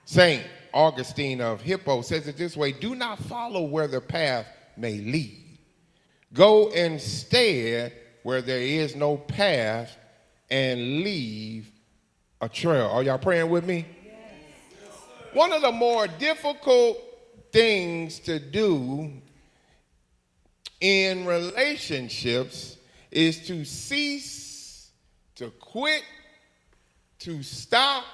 St. Augustine of Hippo says it this way: do not follow where the path may lead. Go instead where there is no path and leave a trail. Are y'all praying with me? Yes. One of the more difficult things to do in relationships is to cease, to quit, to stop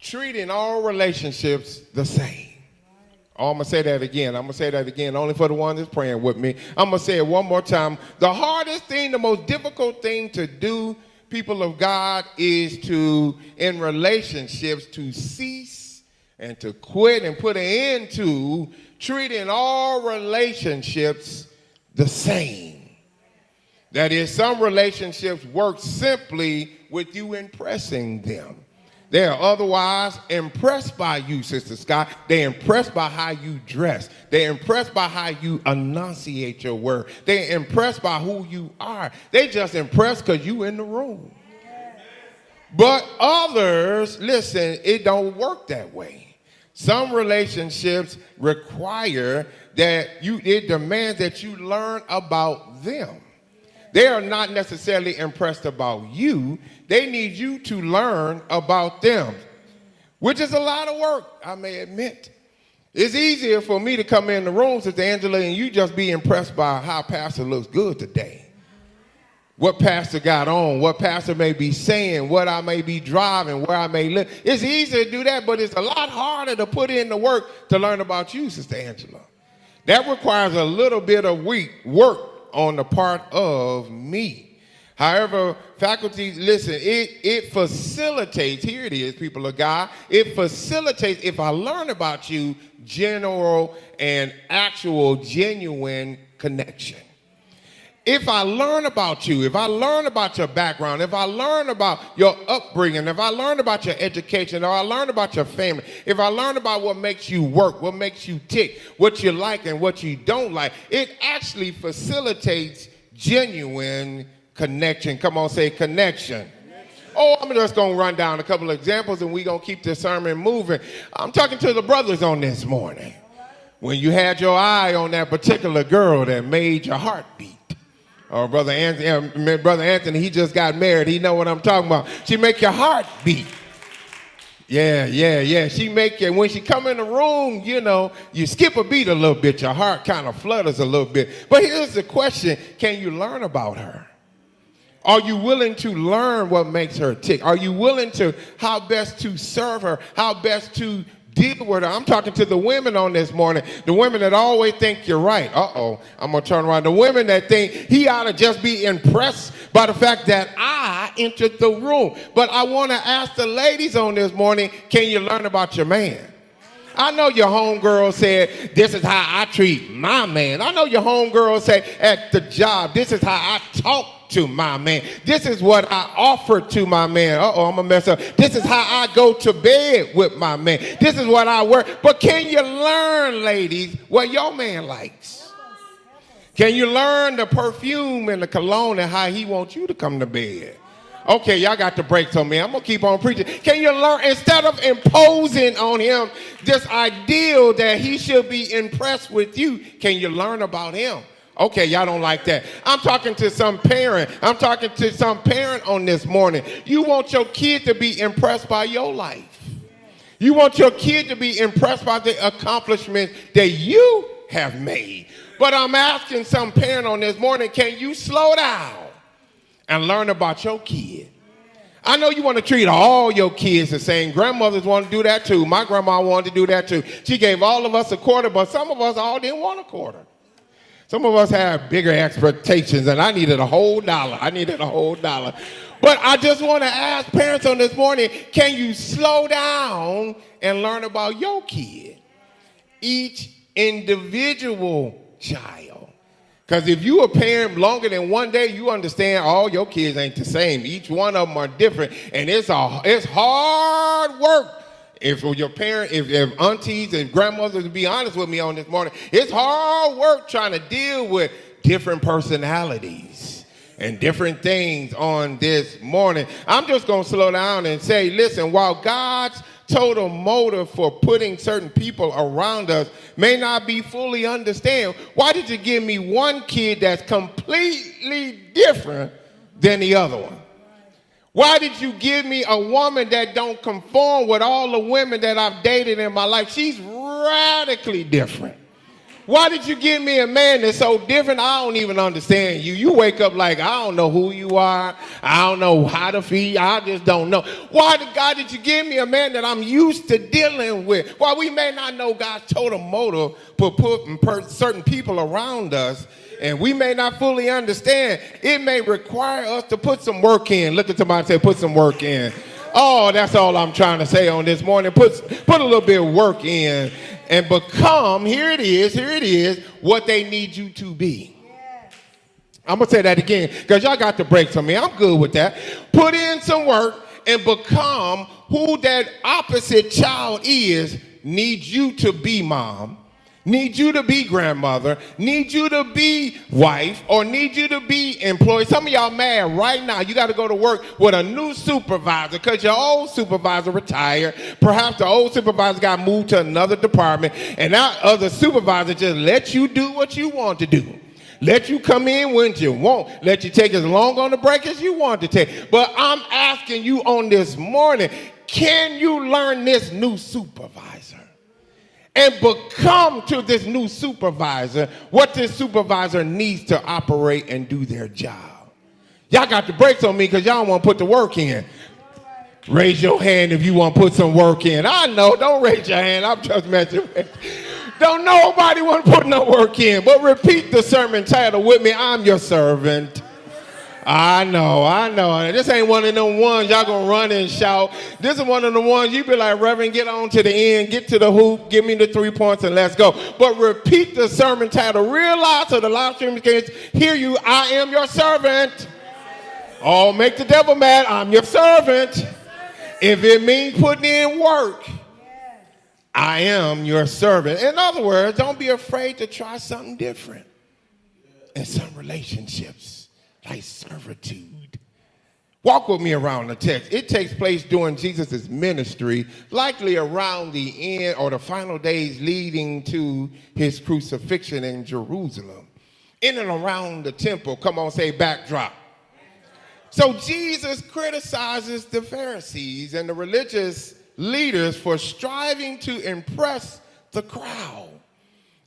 treating all relationships the same. Oh, I'm going to say that again. I'm going to say that again, only for the one that's praying with me. I'm going to say it one more time. The hardest thing, the most difficult thing to do, people of God, is to, in relationships, to cease and to quit and put an end to treating all relationships the same. That is, some relationships work simply with you impressing them. They are otherwise impressed by you, Sister Scott. They're impressed by how you dress. They're impressed by how you enunciate your word. They're impressed by who you are. They just impressed because you in the room. But others, listen, it don't work that way. Some relationships require that it demands that you learn about them. They are not necessarily impressed about you. They need you to learn about them, which is a lot of work, I may admit. It's easier for me to come in the room, Sister Angela, and you just be impressed by how Pastor looks good today. What Pastor got on, what Pastor may be saying, what I may be driving, where I may live. It's easy to do that, but it's a lot harder to put in the work to learn about you, Sister Angela. That requires a little bit of work on the part of me. However, faculty, listen, it facilitates, here it is, people of God, it facilitates, if I learn about you, general and actual genuine connection. If I learn about you, if I learn about your background, if I learn about your upbringing, if I learn about your education, if I learn about your family, if I learn about what makes you work, what makes you tick, what you like and what you don't like, it actually facilitates genuine connection. Come on, say connection. Oh, I'm just going to run down a couple of examples and we're going to keep this sermon moving. I'm talking to the brothers on this morning. When you had your eye on that particular girl that made your heart beat. Or Brother Anthony, he just got married. He know what I'm talking about. She make your heart beat. Yeah. She make you, when she come in the room, you know, you skip a beat a little bit. Your heart kind of flutters a little bit. But here's the question. Can you learn about her? Are you willing to learn what makes her tick? Are you willing to, how best to serve her? How best to deal with her? I'm talking to the women on this morning, the women that always think you're right. I'm going to turn around. The women that think he ought to just be impressed by the fact that I entered the room. But I want to ask the ladies on this morning, can you learn about your man? I know your homegirl said, this is how I treat my man. I know your homegirl said at the job, this is how I talk to my man. This is what I offer to my man. I'm going to mess up. This is how I go to bed with my man. This is what I wear. But can you learn, ladies, what your man likes? Can you learn the perfume and the cologne and how he wants you to come to bed? Okay, y'all got the brakes on me. I'm going to keep on preaching. Can you learn, instead of imposing on him this ideal that he should be impressed with you, can you learn about him? Okay, y'all don't like that. I'm talking to some parent. I'm talking to some parent on this morning. You want your kid to be impressed by your life. You want your kid to be impressed by the accomplishments that you have made. But I'm asking some parent on this morning, can you slow down and learn about your kid? I know you want to treat all your kids the same. Grandmothers want to do that too. My grandma wanted to do that too. She gave all of us a quarter, but some of us all didn't want a quarter. Some of us have bigger expectations, and I needed a whole dollar. But I just want to ask parents on this morning, can you slow down and learn about your kid? Each individual child. Because if you a parent longer than one day, you understand all your kids ain't the same. Each one of them are different, and it's hard work. If your parent, if aunties and grandmothers, to be honest with me on this morning, it's hard work trying to deal with different personalities and different things on this morning. I'm just going to slow down and say, listen, while God's total motive for putting certain people around us may not be fully understand. Why did you give me one kid that's completely different than the other one? Why did you give me a woman that don't conform with all the women that I've dated in my life? She's radically different. Why did you give me a man that's so different? I don't even understand you. You wake up like, I don't know who you are. I don't know how to feed. I just don't know. Why did you give me a man that I'm used to dealing with? Why we may not know God's total motive for putting certain people around us, and we may not fully understand. It may require us to put some work in. Look at somebody and say, put some work in. Oh, that's all I'm trying to say on this morning. Put a little bit of work in and become, here it is, what they need you to be. Yes. I'm going to say that again because y'all got the brakes on me. I'm good with that. Put in some work and become who that opposite child is. Needs you to be mom. Need you to be grandmother, need you to be wife, or need you to be employed. Some of y'all mad right now. You got to go to work with a new supervisor because your old supervisor retired. Perhaps the old supervisor got moved to another department, and that other supervisor just let you do what you want to do. Let you come in when you want. Let you take as long on the break as you want to take. But I'm asking you on this morning, can you learn this new supervisor? And become to this new supervisor what this supervisor needs to operate and do their job. Y'all got the brakes on me because y'all want to put the work in. Raise your hand if you want to put some work in. I know, don't raise your hand. I'm just messing with you. Don't nobody want to put no work in. But repeat the sermon title with me. I'm your servant. I know. This ain't one of them ones y'all gonna run and shout. This is one of the ones you be like, Reverend, get on to the end, get to the hoop, give me the 3 points and let's go. But repeat the sermon title real loud so the live streamers can hear you. I am your servant. Oh, make the devil mad. I'm your servant. If it means putting in work, I am your servant. In other words, don't be afraid to try something different in some relationships. Like servitude. Walk with me around the text. It takes place during Jesus' ministry, likely around the end or the final days leading to his crucifixion in Jerusalem. In and around the temple, come on, say backdrop. So Jesus criticizes the Pharisees and the religious leaders for striving to impress the crowd.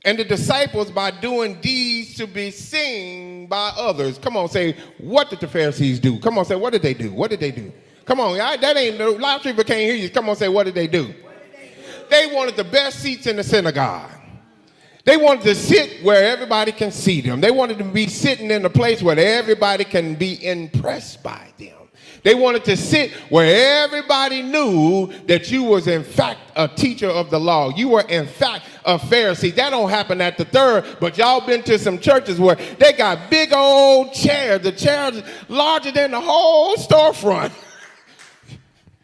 And the disciples by doing deeds to be seen by others. Come on, say, what did the Pharisees do? Come on, say, what did they do? What did they do? Come on, that ain't, a lot of people can't hear you. Come on, say, what did they do? They wanted the best seats in the synagogue. They wanted to sit where everybody can see them. They wanted to be sitting in a place where everybody can be impressed by them. They wanted to sit where everybody knew that you was in fact a teacher of the law. You were in fact a Pharisee. That don't happen at the third, but y'all been to some churches where they got big old chairs. The chairs larger than the whole storefront.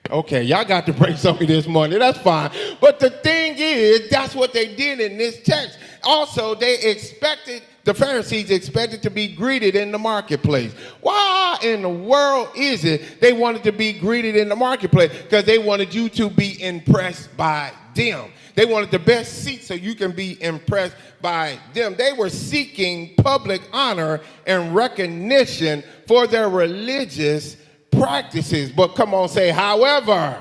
Okay, y'all got to break something this morning. That's fine. But the thing is, that's what they did in this text. Also, the Pharisees expected to be greeted in the marketplace. Why in the world is it they wanted to be greeted in the marketplace? Because they wanted you to be impressed by them. They wanted the best seat so you can be impressed by them. They were seeking public honor and recognition for their religious practices. But come on, say, however.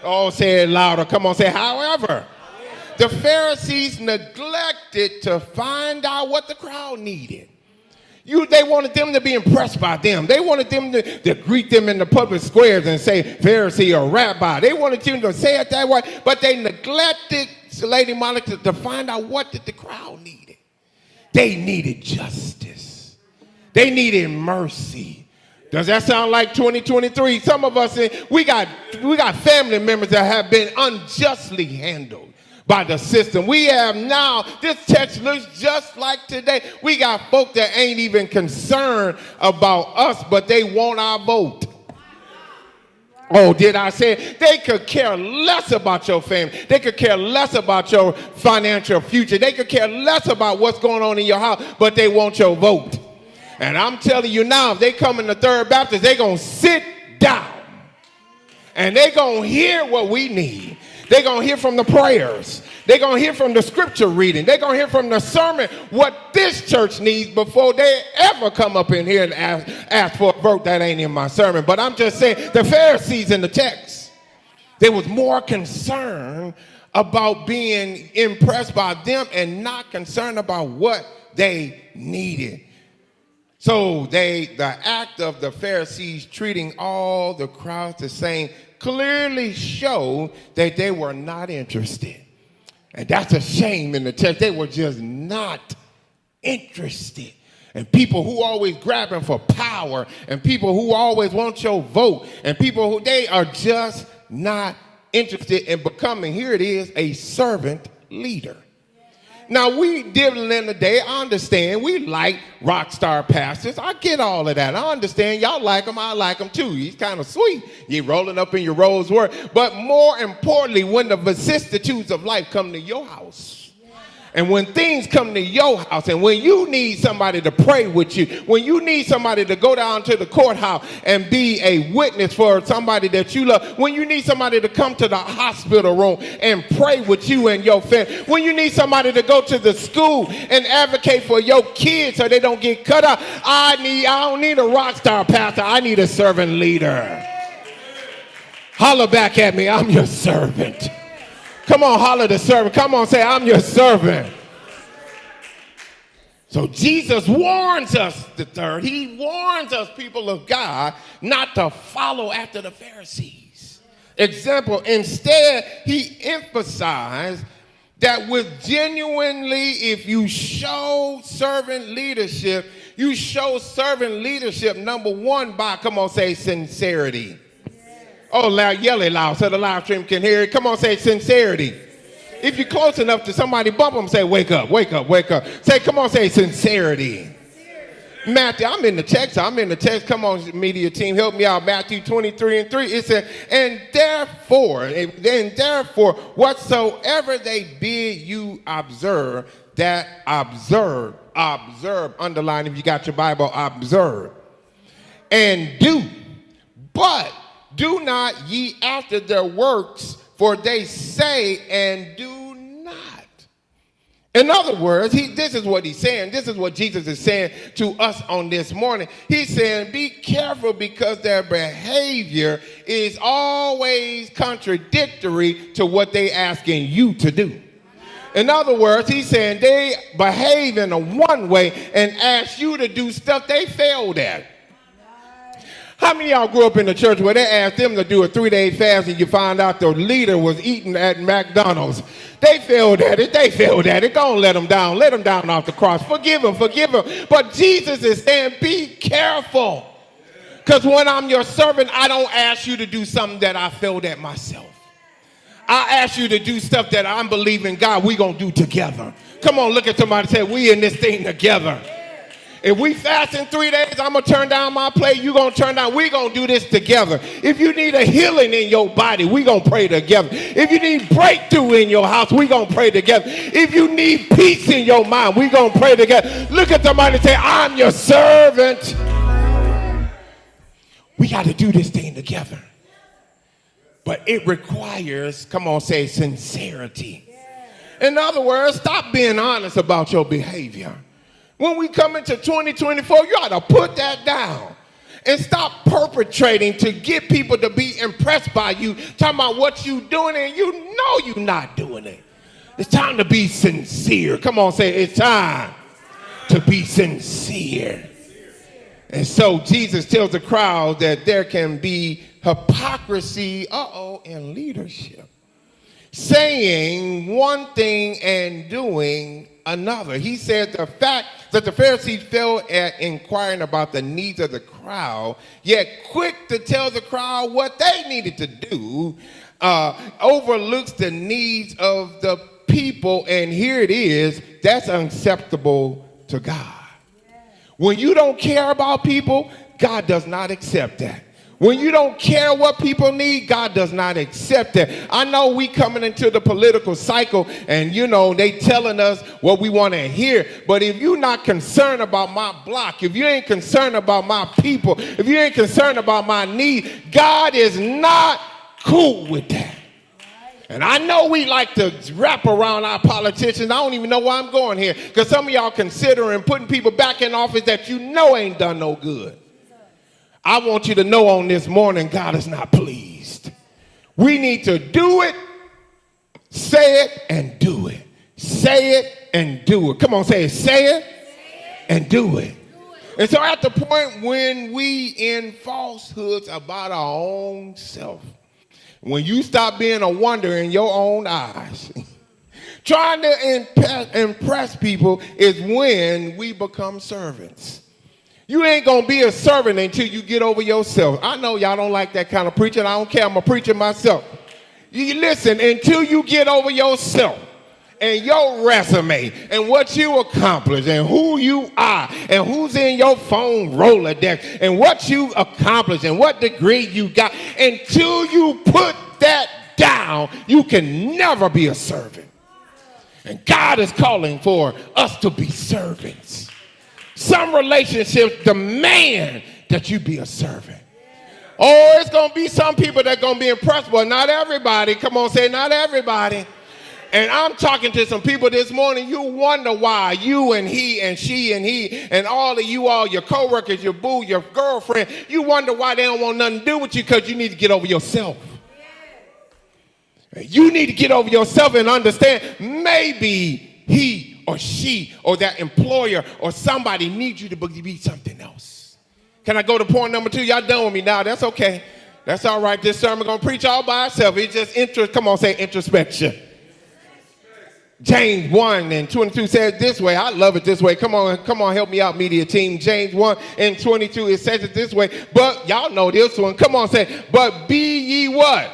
Oh, say it louder. Come on, say, however. The Pharisees neglected to find out what the crowd needed. They wanted them to be impressed by them. They wanted them to greet them in the public squares and say Pharisee or Rabbi. They wanted them to say it that way, but they neglected, Lady Monica, to find out what did the crowd needed. They needed justice. They needed mercy. Does that sound like 2023? Some of us, we got family members that have been unjustly handled by the system. We have now, this text looks just like today. We got folk that ain't even concerned about us, but they want our vote. Oh, did I say it? They could care less about your family. They could care less about your financial future. They could care less about what's going on in your house, but they want your vote. And I'm telling you now, if they come in the Third Baptist, they're going to sit down. And they're going to hear what we need. They're going to hear from the prayers. They're going to hear from the scripture reading. They're going to hear from the sermon what this church needs before they ever come up in here and ask for a vote that ain't in my sermon. But I'm just saying, the Pharisees in the text, they was more concerned about being impressed by them and not concerned about what they needed. So the act of the Pharisees treating all the crowds the same clearly showed that they were not interested. And that's a shame in the text. They were just not interested. And people who always grabbing for power, and people who always want your vote, and people who they are just not interested in becoming, here it is, a servant leader. Now, we dealing in the day, I understand, we like rock star pastors. I get all of that. I understand y'all like him, I like him too. He's kind of sweet. You're rolling up in your Rolls Royce. But more importantly, when the vicissitudes of life come to your house, and when things come to your house, and when you need somebody to pray with you, when you need somebody to go down to the courthouse and be a witness for somebody that you love, when you need somebody to come to the hospital room and pray with you and your family, when you need somebody to go to the school and advocate for your kids so they don't get cut up, I don't need a rock star pastor, I need a servant leader. Holler back at me, I'm your servant. Come on, holler the servant. Come on, say, I'm your servant. So Jesus warns us, the third. He warns us, people of God, not to follow after the Pharisees. Example, instead, he emphasized that with genuinely, if you show servant leadership, you show servant leadership, number one, by, come on, say, sincerity. Oh, loud, yell it loud so the live stream can hear it. Come on, say sincerity. If you're close enough to somebody, bump them, say wake up, wake up, wake up. Say, come on, say sincerity. Matthew, I'm in the text. Come on, media team, help me out. Matthew 23:3. It said, and therefore, whatsoever they bid you observe, underline if you got your Bible, observe. And do, but do not ye after their works, for they say and do not. In other words, this is what he's saying. This is what Jesus is saying to us on this morning. He's saying, be careful because their behavior is always contradictory to what they're asking you to do. In other words, he's saying they behave in a one way and ask you to do stuff they failed at. How many of y'all grew up in the church where they asked them to do a 3-day fast and you found out the leader was eating at McDonald's? They failed at it. Go and let them down. Let them down off the cross. Forgive them. But Jesus is saying, be careful. Because when I'm your servant, I don't ask you to do something that I failed at myself. I ask you to do stuff that I'm believing God we're going to do together. Come on, look at somebody and say, we in this thing together. If we fast in 3 days, I'm going to turn down my plate. You're going to turn down. We're going to do this together. If you need a healing in your body, we're going to pray together. If you need breakthrough in your house, we're going to pray together. If you need peace in your mind, we're going to pray together. Look at somebody and say, I'm your servant. We got to do this thing together. But it requires, come on, say sincerity. In other words, stop being honest about your behavior. When we come into 2024, you ought to put that down and stop perpetrating to get people to be impressed by you, talking about what you doing and you know you're not doing it. It's time to be sincere. Come on, say it's time to be sincere. And so Jesus tells the crowd that there can be hypocrisy, in leadership. Saying one thing and doing another. He said the fact that the Pharisees failed at inquiring about the needs of the crowd, yet quick to tell the crowd what they needed to do, overlooks the needs of the people. And here it is, that's unacceptable to God. When you don't care about people, God does not accept that. When you don't care what people need, God does not accept that. I know we coming into the political cycle and, they telling us what we want to hear. But if you're not concerned about my block, if you ain't concerned about my people, if you ain't concerned about my need, God is not cool with that. And I know we like to wrap around our politicians. I don't even know why I'm going here. Because some of y'all considering putting people back in office that you know ain't done no good. I want you to know on this morning, God is not pleased. We need to do it, say it, and do it. Say it and do it. Come on, say it. Say it and do it. And so at the point when we in falsehoods about our own self, when you stop being a wonder in your own eyes, trying to impress people is when we become servants. You ain't going to be a servant until you get over yourself. I know y'all don't like that kind of preaching. I don't care. I'm a preacher myself. You listen, until you get over yourself and your resume and what you accomplished and who you are and who's in your phone Rolodex and what you accomplished and what degree you got, until you put that down, you can never be a servant. And God is calling for us to be servants. Some relationships demand that you be a servant. Oh, it's going to be some people that are going to be impressed, but not everybody. Come on, say not everybody. And I'm talking to some people this morning, you wonder why you and he and she and he and all of you all, your coworkers, your boo, your girlfriend, you wonder why they don't want nothing to do with you, because you need to get over yourself. You need to get over yourself and understand maybe he or she or that employer or somebody needs you to be something else. Can I go to point number 2? Y'all done with me now. That's okay. That's all right. This sermon going to preach all by itself. It's just come on, say introspection. James 1:22 says this way. I love it this way. Come on, help me out, media team. James 1:22, it says it this way. But y'all know this one. Come on, say, but be ye what?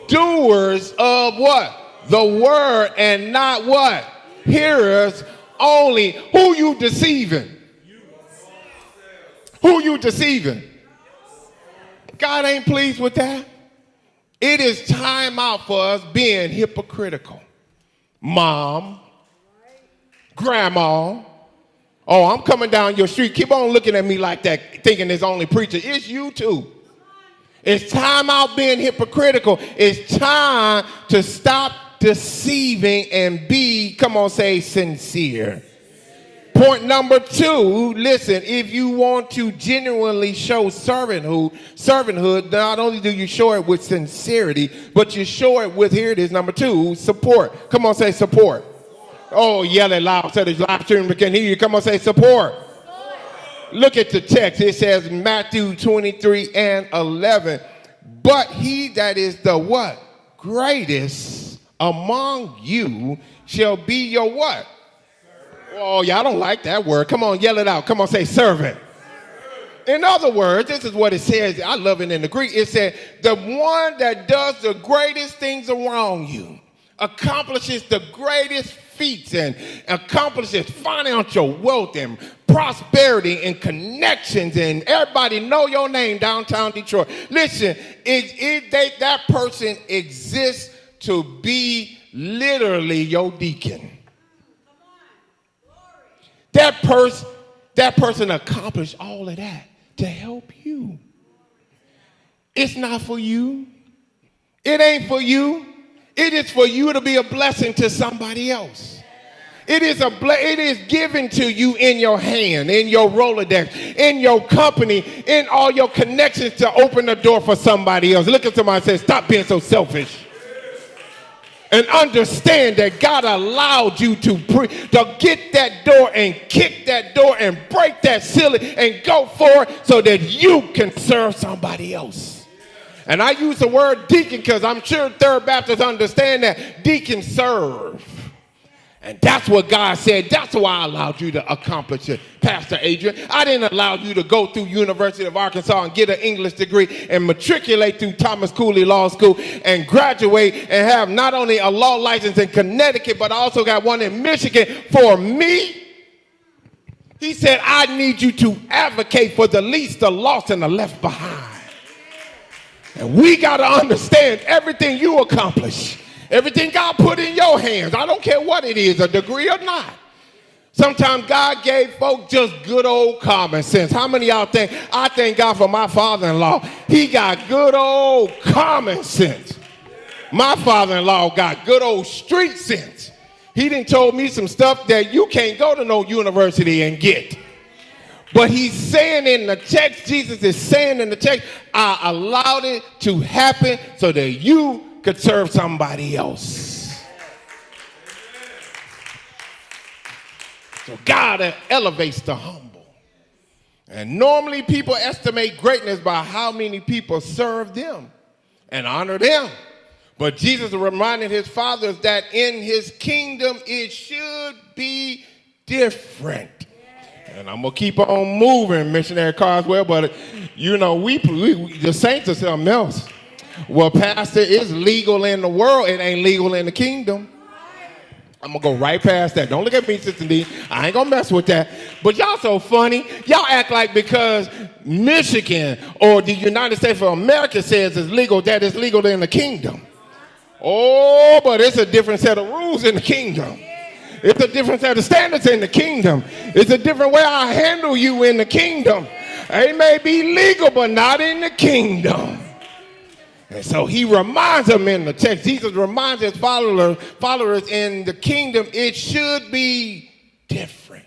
Doers of what? The word, and not what? Hearers only. Who you deceiving? Who you deceiving? God ain't pleased with that. It is time out for us being hypocritical. Mom, grandma, oh, I'm coming down your street. Keep on looking at me like that, thinking it's only preacher. It's you too. It's time out being hypocritical. It's time to stop deceiving and be, come on, say sincere. Point number 2, listen, if you want to genuinely show servanthood, not only do you show it with sincerity, but you show it with, here it is, number 2, support. Come on, say support. Oh, yell it loud so the live stream can hear you. Come on, say support. Look at the text. It says Matthew 23:11. But he that is the what? Greatest among you shall be your what? Oh, y'all don't like that word. Come on, yell it out. Come on, say servant. In other words, this is what it says. I love it in the Greek. It said, the one that does the greatest things around you, accomplishes the greatest feats and accomplishes financial wealth and prosperity and connections, and everybody know your name downtown Detroit. Listen, that person exists to be literally your deacon. That person accomplished all of that to help you. It's not for you. It ain't for you. It is for you to be a blessing to somebody else. It is given to you in your hand, in your Rolodex, in your company, in all your connections to open the door for somebody else. Look at somebody and say, stop being so selfish. And understand that God allowed you to get that door and kick that door and break that ceiling and go for it so that you can serve somebody else. And I use the word deacon because I'm sure Third Baptists understand that deacons serve. And that's what God said. That's why I allowed you to accomplish it, Pastor Adrian. I didn't allow you to go through University of Arkansas and get an English degree and matriculate through Thomas Cooley Law School and graduate and have not only a law license in Connecticut, but I also got one in Michigan for me. He said, I need you to advocate for the least, the lost, and the left behind. And we got to understand everything you accomplish. Everything God put in your hands, I don't care what it is, a degree or not. Sometimes God gave folk just good old common sense. How many of y'all think, I thank God for my father-in-law. He got good old common sense. My father-in-law got good old street sense. He done told me some stuff that you can't go to no university and get. But he's saying in the text, Jesus is saying in the text, I allowed it to happen so that you could serve somebody else. So God elevates the humble. And normally people estimate greatness by how many people serve them and honor them. But Jesus reminded his followers that in his kingdom it should be different. And I'm going to keep on moving, Missionary Carswell, but you know, we the saints are something else. Well, Pastor, it's legal in the world. It ain't legal in the kingdom. I'm going to go right past that. Don't look at me, Sister D. I ain't going to mess with that. But y'all so funny. Y'all act like because Michigan or the United States of America says it's legal, that it's legal in the kingdom. Oh, but it's a different set of rules in the kingdom. It's a different set of standards in the kingdom. It's a different way I handle you in the kingdom. It may be legal, but not in the kingdom. And so he reminds them in the text. Jesus reminds his followers in the kingdom, it should be different.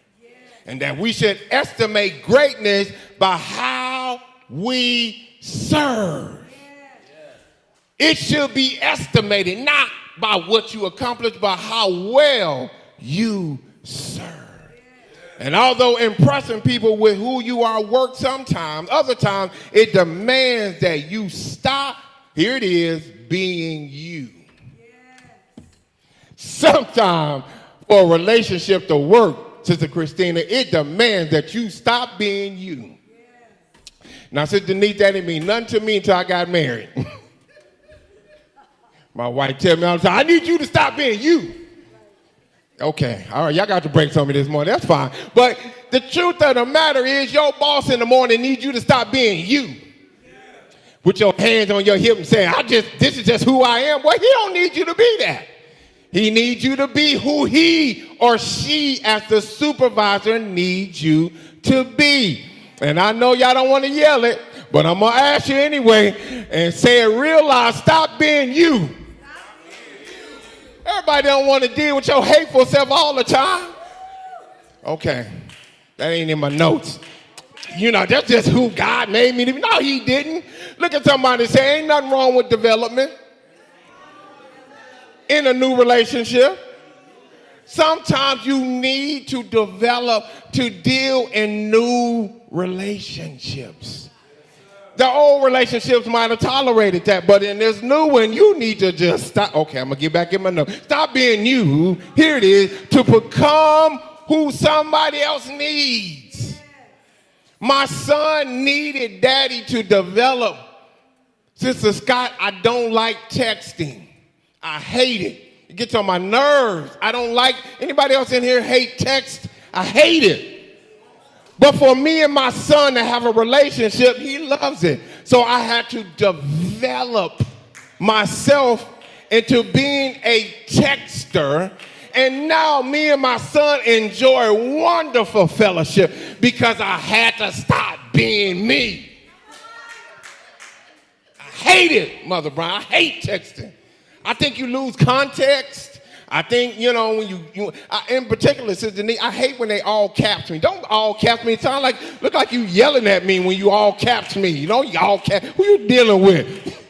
And that we should estimate greatness by how we serve. It should be estimated not by what you accomplish, but how well you serve. And although impressing people with who you are works sometimes, other times it demands that you stop, here it is, being you. Sometimes for a relationship to work, Sister Christina, it demands that you stop being you. Now, Sister Denise, that didn't mean nothing to me until I got married. My wife tell me all the time, I need you to stop being you. Okay, all right, y'all got to break some of this morning. That's fine. But the truth of the matter is your boss in the morning needs you to stop being you. With your hands on your hip and saying, this is just who I am. Well, he don't need you to be that. He needs you to be who he or she as the supervisor needs you to be. And I know y'all don't want to yell it, but I'm going to ask you anyway and say it real loud. Stop being you. Everybody don't want to deal with your hateful self all the time. Okay, that ain't in my notes. You know, that's just who God made me to be. No, he didn't. Look at somebody and say, ain't nothing wrong with development in a new relationship. Sometimes you need to develop to deal in new relationships. The old relationships might have tolerated that, but in this new one, you need to just stop. Okay, I'm going to get back in my notes. Stop being you. Here it is, to become who somebody else needs. My son needed daddy to develop. Sister Scott, I don't like texting. I hate it. It gets on my nerves. I don't like, anybody else in here hate text? I hate it. But for me and my son to have a relationship, he loves it. So I had to develop myself into being a texter. And now me and my son enjoy wonderful fellowship because I had to stop being me. I hate it, Mother Brown. I hate texting. I think you lose context. I think, you know, when you in particular, Sister Denise, I hate when they all caps me. Don't all caps me. It sounds like, look like you yelling at me when you all caps me. You know, you all caps. Who you dealing with?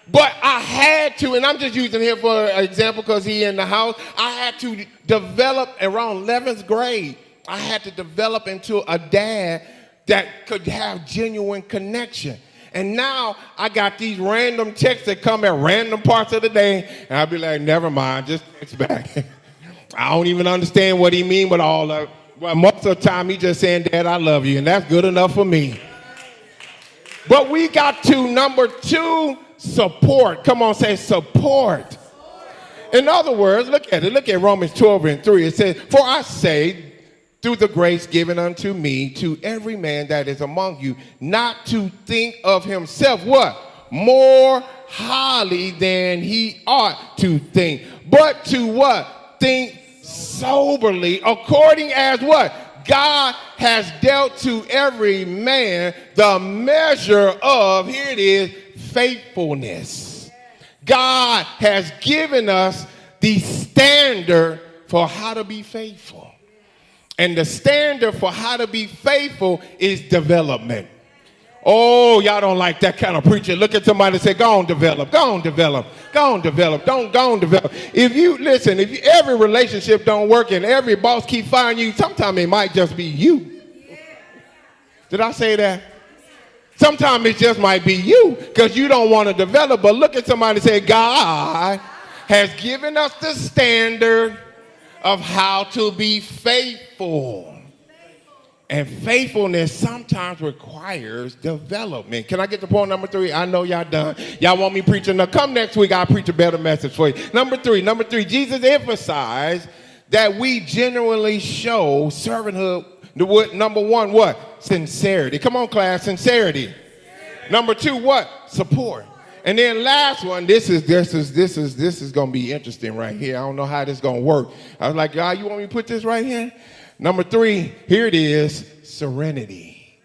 But I had to, and I'm just using him for an example because he in the house. I had to develop around 11th grade. I had to develop into a dad that could have genuine connection. And now I got these random texts that come at random parts of the day, and I'll be like, never mind, just text back. I don't even understand what he mean with all of it. Well, most of the time he just saying, Dad, I love you, and that's good enough for me. But we got to number 2, support. Come on, say support. In other words, look at it. Look at Romans 12:3. It says, for I say, through the grace given unto me, to every man that is among you, not to think of himself, what? More highly than he ought to think, but to what? Think soberly, according as what? God has dealt to every man the measure of, here it is, faithfulness. God has given us the standard for how to be faithful. And the standard for how to be faithful is development. Oh, y'all don't like that kind of preaching. Look at somebody and say, go on, develop, go on, develop, go on, develop, go on, develop. If every relationship don't work and every boss keep firing you, sometimes it might just be you. Did I say that? Sometimes it just might be you because you don't want to develop. But look at somebody and say, God has given us the standard of how to be faithful. And faithfulness sometimes requires development. Can I get to point number 3? I know y'all done. Y'all want me preaching? Now come next week, I'll preach a better message for you. Number three, Jesus emphasized that we genuinely show servanthood. Number 1, what? Sincerity. Come on, class, sincerity. Number 2, what? Support. And then last one, this is gonna be interesting right here. I don't know how this is gonna work. I was like, God, you want me to put this right here? Number 3, here it is, serenity.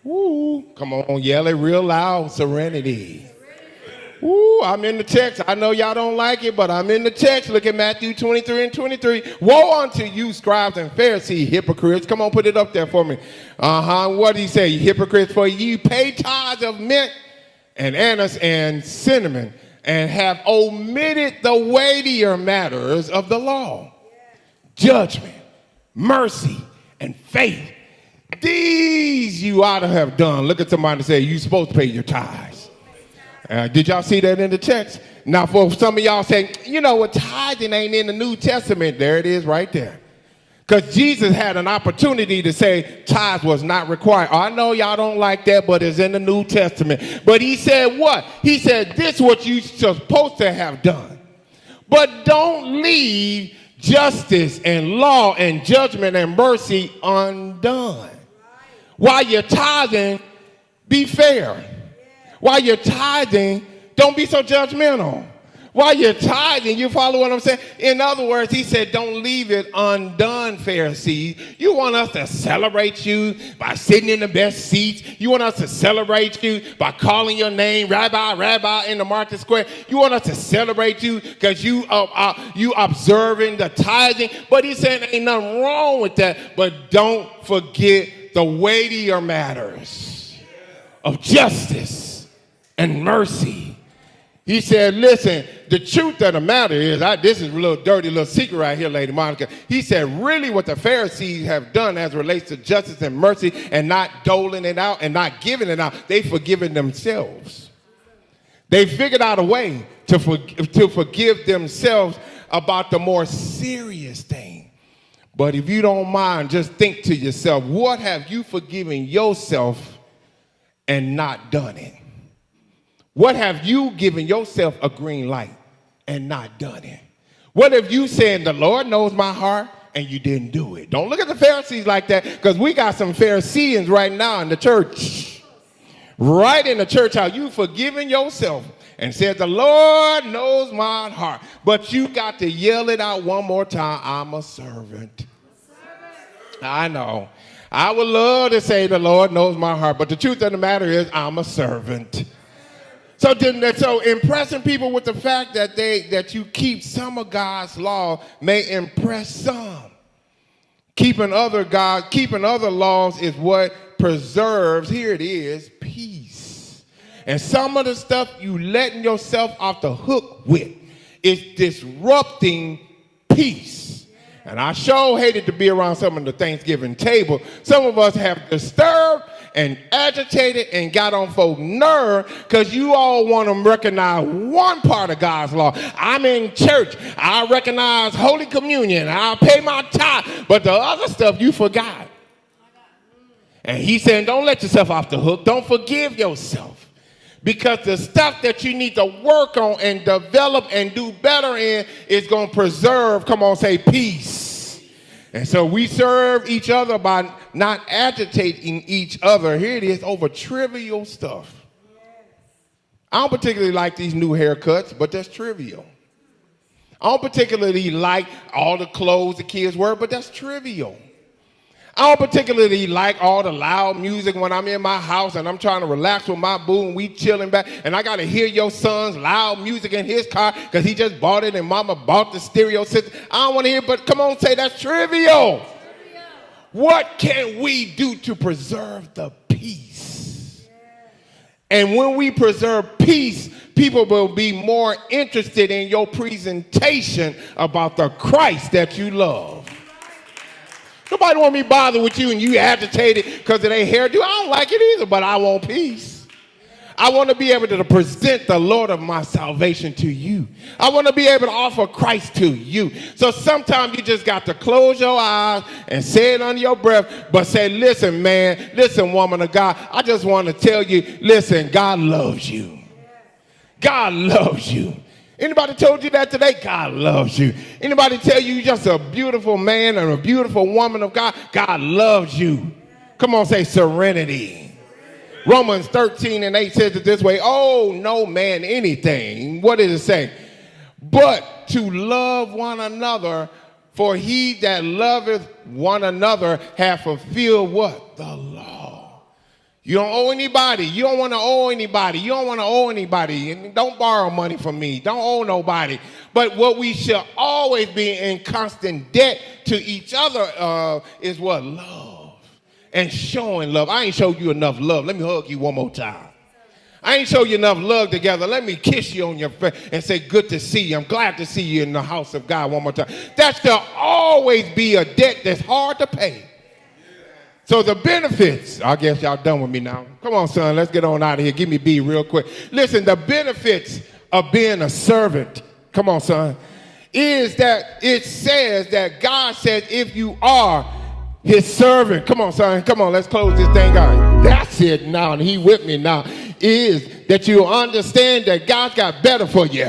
Woo, come on, yell it real loud, serenity. Woo, I'm in the text. I know y'all don't like it, but I'm in the text. Look at Matthew 23 and 23. Woe unto you, scribes and Pharisees, hypocrites. Come on, put it up there for me. What did he say? Hypocrites, for you pay tithes of mint and anise and cinnamon and have omitted the weightier matters of the law. Judgment, mercy, and faith. These you ought to have done. Look at somebody and say, you're supposed to pay your tithes. Did y'all see that in the text? Now, for some of y'all saying, you know what, tithing ain't in the New Testament. There it is right there. Because Jesus had an opportunity to say tithes was not required. I know y'all don't like that, but it's in the New Testament. But he said what? He said, this is what you're supposed to have done. But don't leave justice and law and judgment and mercy undone. While you're tithing, be fair. While you're tithing, don't be so judgmental. While you're tithing, you follow what I'm saying? In other words, he said, don't leave it undone, Pharisees. You want us to celebrate you by sitting in the best seats. You want us to celebrate you by calling your name, Rabbi in the market square. You want us to celebrate you because you observing the tithing. But he said, ain't nothing wrong with that. But don't forget the weightier matters of justice and mercy. He said, listen, the truth of the matter is, this is a little dirty little secret right here, Lady Monica. He said, really what the Pharisees have done as it relates to justice and mercy and not doling it out and not giving it out, they've forgiven themselves. They figured out a way to forgive themselves about the more serious thing. But if you don't mind, just think to yourself, what have you forgiven yourself and not done it? What have you given yourself a green light and not done it? What have you said, the Lord knows my heart, and you didn't do it? Don't look at the Pharisees like that, because we got some Pharisees right now in the church. Right in the church house. You forgiven yourself and said, the Lord knows my heart. But you got to yell it out one more time, I'm a servant. I know. I would love to say the Lord knows my heart, but the truth of the matter is I'm a servant. So impressing people with the fact that you keep some of God's law may impress some. Keeping other laws is what preserves, here it is, peace. And some of the stuff you letting yourself off the hook with is disrupting peace. And I sure hated to be around some of the Thanksgiving table. Some of us have disturbed and agitated and got on folk nerve because you all want to recognize one part of God's law. I'm in church. I recognize Holy Communion. I'll pay my tithe. But the other stuff you forgot. And he's saying, don't let yourself off the hook. Don't forgive yourself. Because the stuff that you need to work on and develop and do better in is going to preserve, come on, say peace. And so we serve each other by not agitating each other. Here it is, over trivial stuff. I don't particularly like these new haircuts, but that's trivial. I don't particularly like all the clothes the kids wear, but that's trivial. I don't particularly like all the loud music when I'm in my house and I'm trying to relax with my boo and we chilling back and I got to hear your son's loud music in his car because he just bought it and mama bought the stereo system. I don't want to hear it, but come on, say that's trivial. What can we do to preserve the peace? And when we preserve peace, people will be more interested in your presentation about the Christ that you love. Nobody want me bothered with you and you agitated because of their hairdo. I don't like it either, but I want peace. I want to be able to present the Lord of my salvation to you. I want to be able to offer Christ to you. So sometimes you just got to close your eyes and say it under your breath, but say, listen, man, listen, woman of God, I just want to tell you, listen, God loves you. God loves you. Anybody told you that today? God loves you. Anybody tell you you're just a beautiful man and a beautiful woman of God? God loves you. Come on, say serenity. Romans 13:8 says it this way. Oh, no man anything. What does it say? But to love one another, for he that loveth one another hath fulfilled what? The law. You don't owe anybody. You don't want to owe anybody. You don't want to owe anybody. And don't borrow money from me. Don't owe nobody. But what we should always be in constant debt to each other is what? Love. And showing love. I ain't showed you enough love. Let me hug you one more time. I ain't show you enough love together. Let me kiss you on your face and say, good to see you. I'm glad to see you in the house of God one more time. That should always be a debt that's hard to pay. So the benefits, I guess y'all done with me now. Come on, son, let's get on out of here. Give me B real quick. Listen, the benefits of being a servant, come on, son, is that it says that God said if you are his servant, come on, son, come on, let's close this thing out. That's it now, and he with me now, is that you understand that God's got better for you.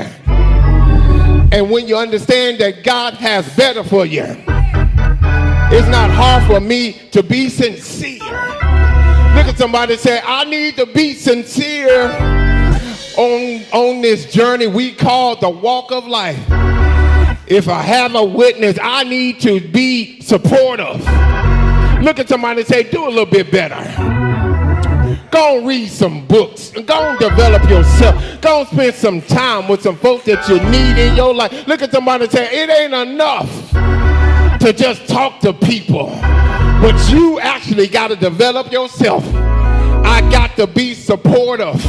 And when you understand that God has better for you, it's not hard for me to be sincere. Look at somebody and say, I need to be sincere on this journey we call the walk of life. If I have a witness, I need to be supportive. Look at somebody and say, do a little bit better. Go and read some books. Go and develop yourself. Go and spend some time with some folks that you need in your life. Look at somebody and say, it ain't enough to just talk to people, but you actually got to develop yourself. I got to be supportive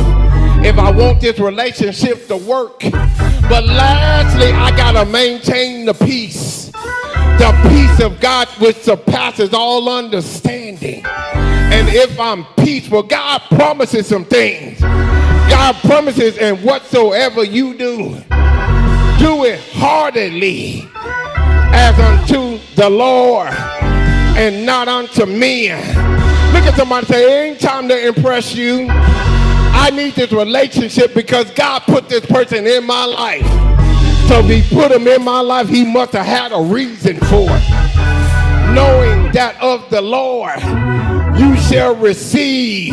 if I want this relationship to work. But lastly, I got to maintain the peace of God which surpasses all understanding. And if I'm peaceful, God promises some things. God promises, and whatsoever you do it heartily as unto the Lord and not unto men. Look at somebody and say, it ain't time to impress you. I need this relationship because God put this person in my life. So if he put him in my life, he must have had a reason for it. Knowing that of the Lord you shall receive.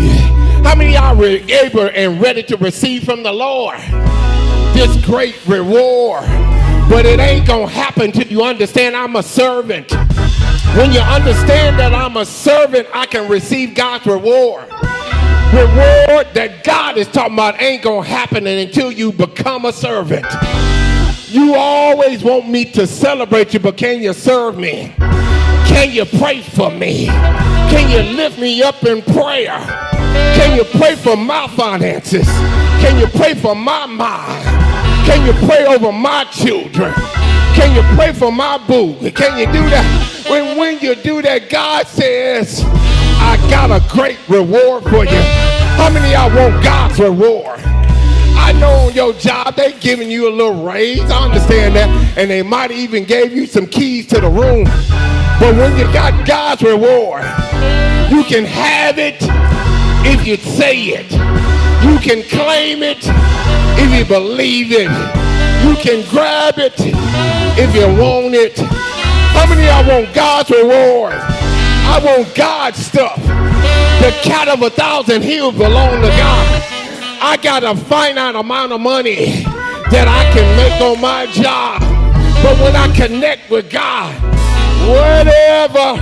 How many of y'all are able and ready to receive from the Lord this great reward? But it ain't gonna happen till you understand I'm a servant. When you understand that I'm a servant, I can receive God's reward. Reward that God is talking about ain't gonna happen until you become a servant. You always want me to celebrate you, but can you serve me? Can you pray for me? Can you lift me up in prayer? Can you pray for my finances? Can you pray for my mind? Can you pray over my children? Can you pray for my boo? Can you do that? When you do that, God says, I got a great reward for you. How many of y'all want God's reward? I know on your job they giving you a little raise. I understand that. And they might even gave you some keys to the room. But when you got God's reward, you can have it if you say it. You can claim it if you believe it. You can grab it if you want it. How many of y'all want God's reward? I want God's stuff. The cat of 1,000 hills belong to God. I got a finite amount of money that I can make on my job. But when I connect with God, whatever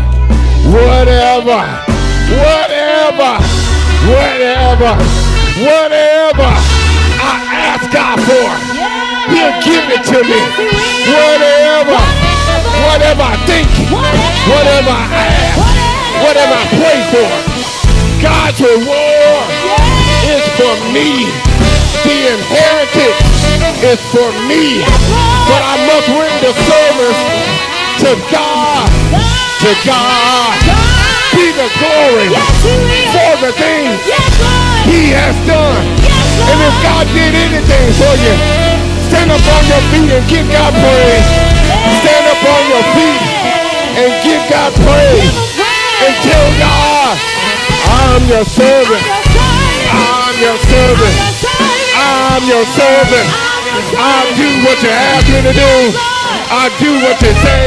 I ask God for, He'll give it to me. Whatever I think, whatever I ask, whatever I pray for, God's reward is for me. The inheritance is for me. But I must render service to God. To God be the glory for the things He has done. And if God did anything for you, stand up on your feet and give God praise. Stand up on your feet and give God praise. And tell God, I'm your servant. I'm your servant. I'm your servant. I do what you ask me to do. I do what you say.